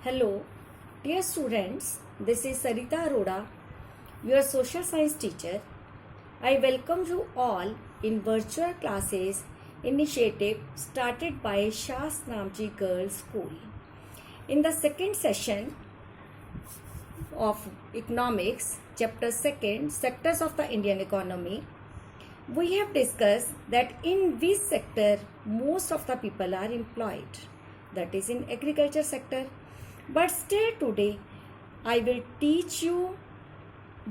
Hello, dear students. This is Sarita Arora, your social science teacher. I welcome you all in virtual classes initiative started by Shas Namji Girls School. In the second session of economics, chapter 2, sectors of the Indian economy, we have discussed that in which sector most of the people are employed, that is in agriculture sector. But still today I will teach you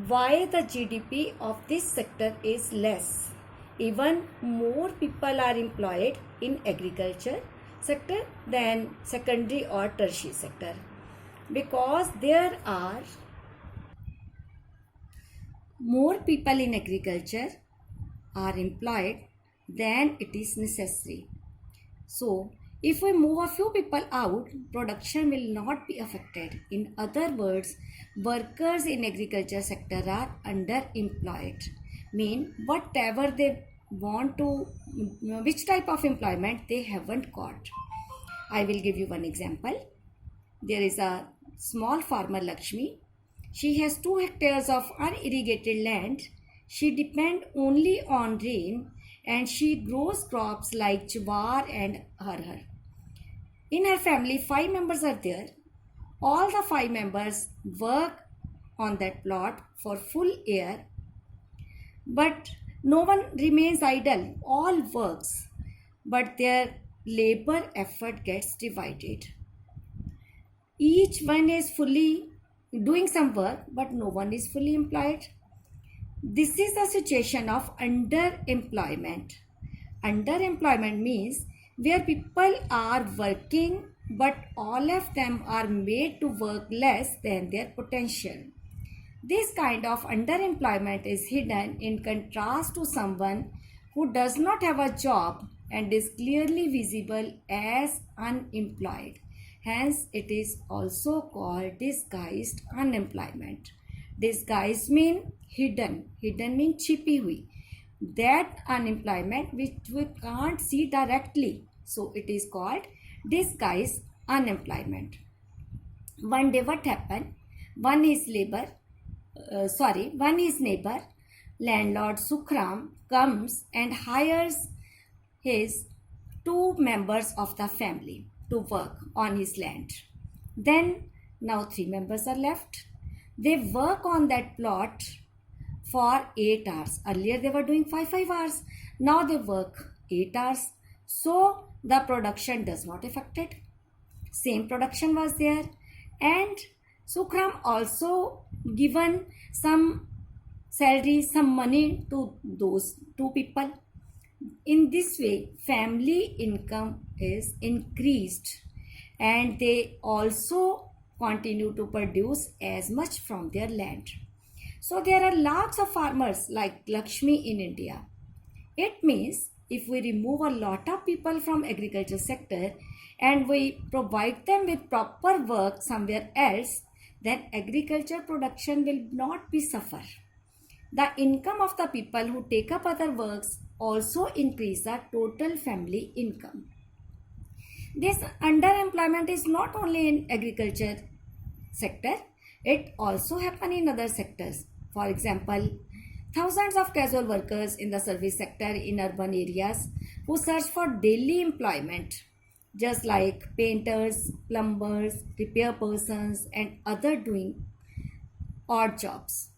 why the GDP of this sector is less. Even more people are employed in agriculture sector than secondary or tertiary sector, because there are more people in agriculture are employed than it is necessary. So, if we move a few people out, production will not be affected. In other words, workers in agriculture sector are underemployed. Mean whatever they want to, which type of employment they haven't got. I will give you one example. There is a small farmer Lakshmi. She has 2 hectares of unirrigated land. She depends only on rain and she grows crops like jawar and arhar. In her family, 5 members are there. All the 5 members work on that plot for full year, but no one remains idle. All works, but their labor effort gets divided. Each one is fully doing some work, but no one is fully employed. This is the situation of underemployment. Underemployment means where people are working but all of them are made to work less than their potential. This kind of underemployment is hidden in contrast to someone who does not have a job and is clearly visible as unemployed. Hence, it is also called disguised unemployment. Disguised mean hidden. Hidden mean छिपी हुई. That unemployment which we can't see directly. So it is called disguised unemployment. One day what happened? One is neighbor, landlord Sukhram comes and hires his 2 members of the family to work on his land. Then now 3 members are left. They work on that plot for 8 hours. Earlier they were doing 5 hours. Now they work 8 hours. So the production does not affect it. Same production was there. And Sukhram also given some salary, some money to those 2 people. In this way, family income is increased and they also continue to produce as much from their land. So there are lots of farmers like Lakshmi in India. It means if we remove a lot of people from agriculture sector and we provide them with proper work somewhere else, then agriculture production will not be suffer. The income of the people who take up other works also increase the total family income. This underemployment is not only in agriculture sector, it also happen in other sectors. For example, thousands of casual workers in the service sector in urban areas who search for daily employment, just like painters, plumbers, repair persons and other doing odd jobs.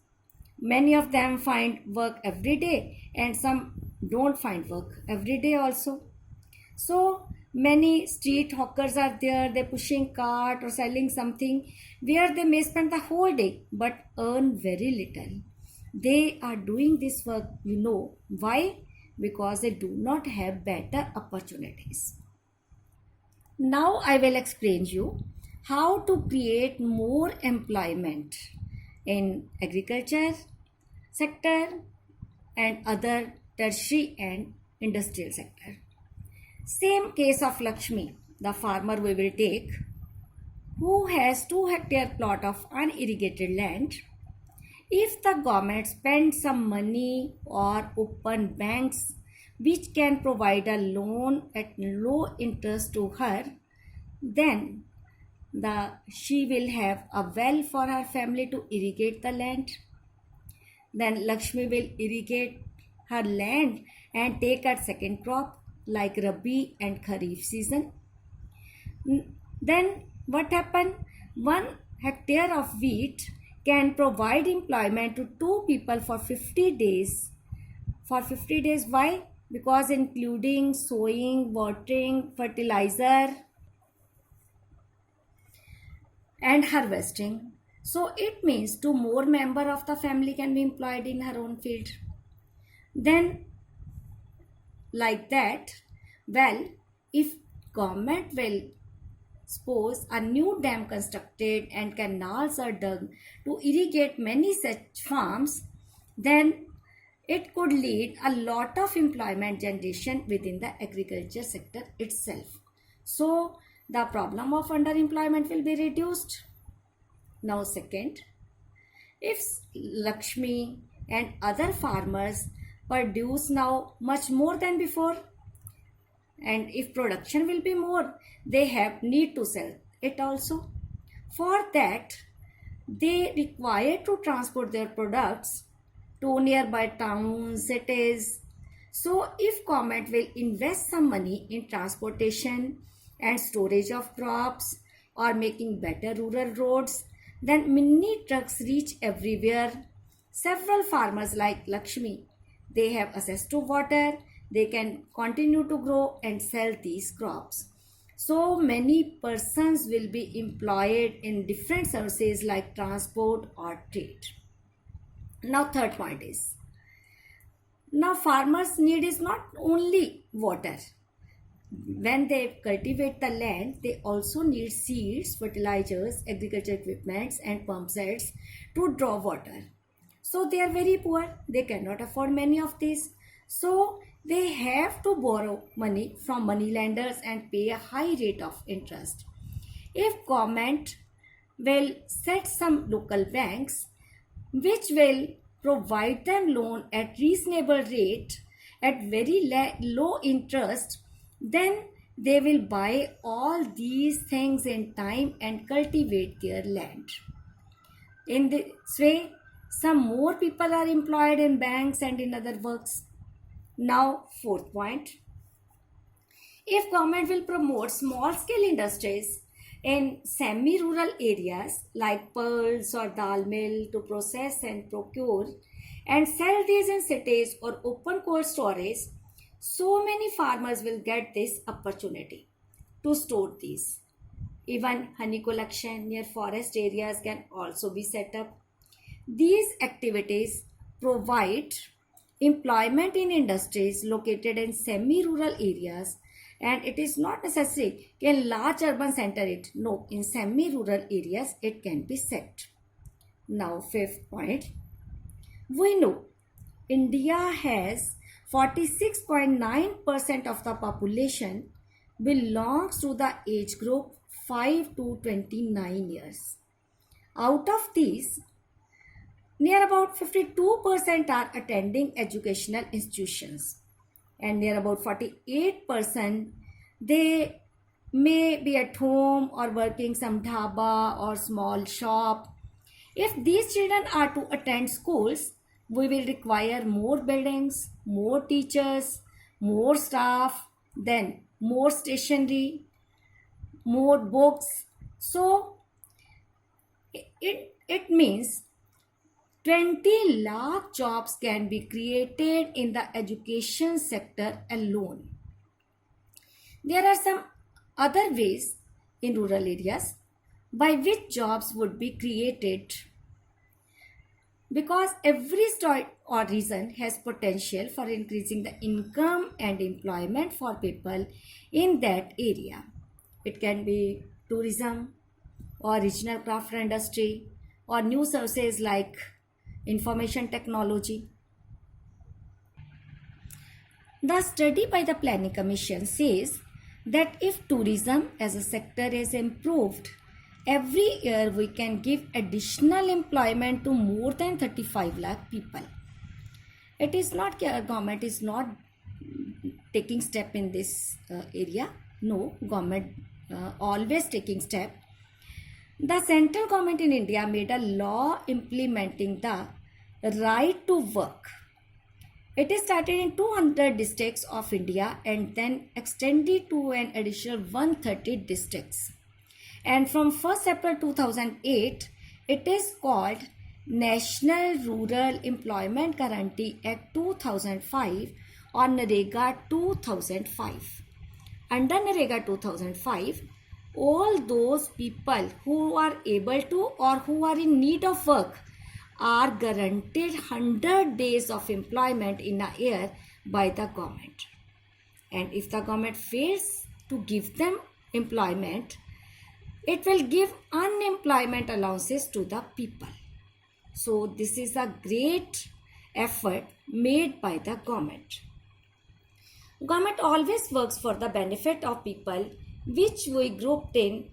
Many of them find work every day and some don't find work every day also. So many street hawkers are there, they're pushing cart or selling something where they may spend the whole day but earn very little. They are doing this work, why? Because they do not have better opportunities. Now I will explain you how to create more employment in agriculture sector and other tertiary and industrial sector. Same case of Lakshmi, the farmer we will take, who has 2 hectare plot of unirrigated land. If the government spends some money or open banks which can provide a loan at low interest to her, then she will have a well for her family to irrigate the land. Then Lakshmi will irrigate her land and take her second crop like Rabi and Kharif season. Then what happened? 1 hectare of wheat can provide employment to 2 people for 50 days. For 50 days, why? Because including sowing, watering, fertilizer, and harvesting. So it means 2 more members of the family can be employed in her own field. Then like that, well, if government will suppose a new dam constructed and canals are dug to irrigate many such farms, then it could lead a lot of employment generation within the agriculture sector itself. So the problem of underemployment will be reduced. Now second, if Lakshmi and other farmers produce now much more than before, and if production will be more, they have need to sell it also. For that, they require to transport their products to nearby towns, cities. So if government will invest some money in transportation and storage of crops or making better rural roads, then mini trucks reach everywhere. Several farmers like Lakshmi, they have access to water, they can continue to grow and sell these crops. So many persons will be employed in different services like transport or trade. Now third point is, now farmers need is not only water. When they cultivate the land, they also need seeds, fertilizers, agriculture equipments and pump sets to draw water. So they are very poor, they cannot afford many of these. So they have to borrow money from money lenders and pay a high rate of interest. If government will set some local banks which will provide them loan at reasonable rate at very low interest, then they will buy all these things in time and cultivate their land. In this way, some more people are employed in banks and in other works. Now, fourth point, if government will promote small scale industries in semi-rural areas like pearls or dal mill to process and procure and sell these in cities or open cold storage, so many farmers will get this opportunity to store these. Even honey collection near forest areas can also be set up. These activities provide employment in industries located in semi-rural areas, and it is not necessary in large urban center it. No, in semi-rural areas it can be set. Now fifth point, we know India has 46.9% of the population belongs to the age group 5 to 29 years. Out of these, near about 52% are attending educational institutions, and near about 48% they may be at home or working some dhaba or small shop. If these children are to attend schools, we will require more buildings, more teachers, more staff, then more stationery, more books. So it means 20 lakh jobs can be created in the education sector alone. There are some other ways in rural areas by which jobs would be created, because every state or region has potential for increasing the income and employment for people in that area. It can be tourism or regional craft industry or new services like information technology. The study by the Planning Commission says that if tourism as a sector is improved, every year we can give additional employment to more than 35 lakh people. It is not government is not taking step in this area. No, government always taking step. The central government in India made a law implementing the right to work. It is started in 200 districts of India and then extended to an additional 130 districts. And from 1st April 2008, it is called National Rural Employment Guarantee Act 2005 or NREGA 2005. Under NREGA 2005, all those people who are able to or who are in need of work are guaranteed 100 days of employment in a year by the government. And if the government fails to give them employment, it will give unemployment allowances to the people. So this is a great effort made by the government. Government always works for the benefit of people, which we grouped in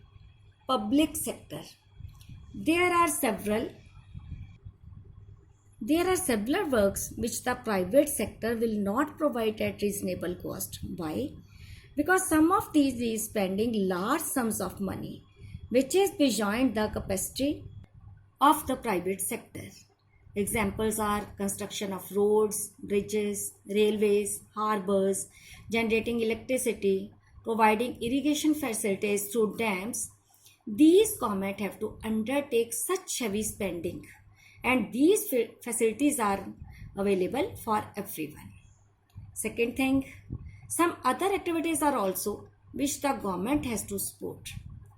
public sector. There are several works which the private sector will not provide at reasonable cost. Why? Because some of these is spending large sums of money, which is beyond the capacity of the private sector. Examples are construction of roads, bridges, railways, harbors, generating electricity, providing irrigation facilities through dams. These government have to undertake such heavy spending, and these facilities are available for everyone. Second thing, some other activities are also which the government has to support.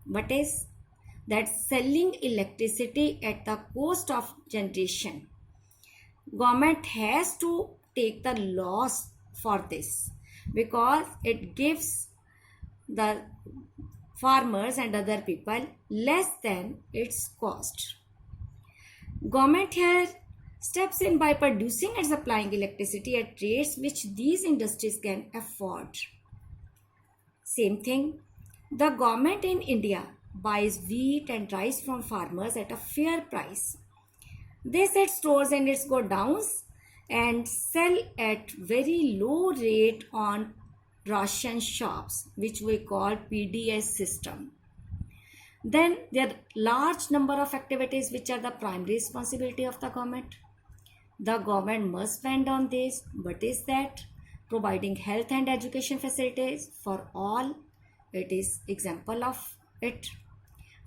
What is that? Selling electricity at the cost of generation. Government has to take the loss for this because it gives the farmers and other people less than its cost. Government here steps in by producing and supplying electricity at rates which these industries can afford. Same thing, the government in India buys wheat and rice from farmers at a fair price. They set stores and its godowns and sell at very low rate on ration shops, which we call PDS system. Then there are large number of activities which are the primary responsibility of the government. The government must spend on this. What is that? Providing health and education facilities for all. It is example of it.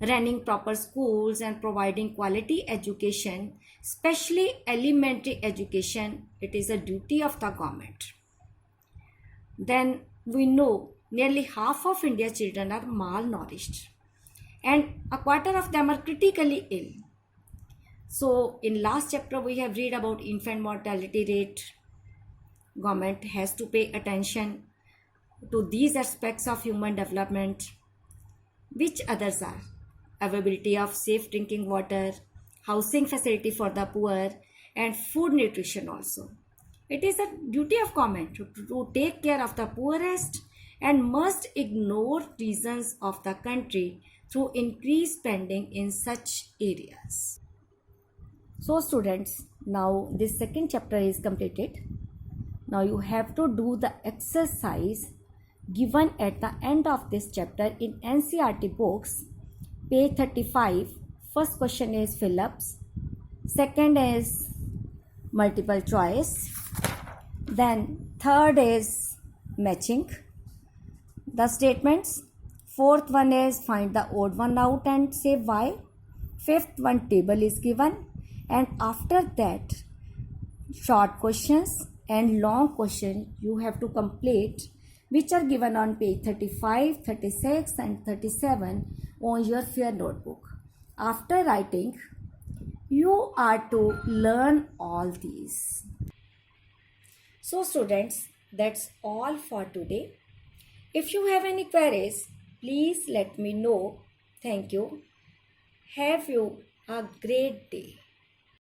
Running proper schools and providing quality education, especially elementary education. It is a duty of the government. Then we know nearly half of India's children are malnourished and a quarter of them are critically ill. So in last chapter we have read about infant mortality rate. Government has to pay attention to these aspects of human development. Which others are? Availability of safe drinking water, housing facility for the poor, and food nutrition also. It is a duty of government to take care of the poorest and must ignore reasons of the country through increased spending in such areas. So students, now this second chapter is completed. Now you have to do the exercise given at the end of this chapter in NCERT books, page 35. First question is fill-ups. Second is multiple choice. Then third is matching the statements. Fourth one is find the odd one out and say why. Fifth one, table is given, and after that short questions and long questions you have to complete, which are given on page 35, 36 and 37 on your fair notebook. After writing, you are to learn all these. So students, that's all for today. If you have any queries, please let me know. Thank you. Have you a great day.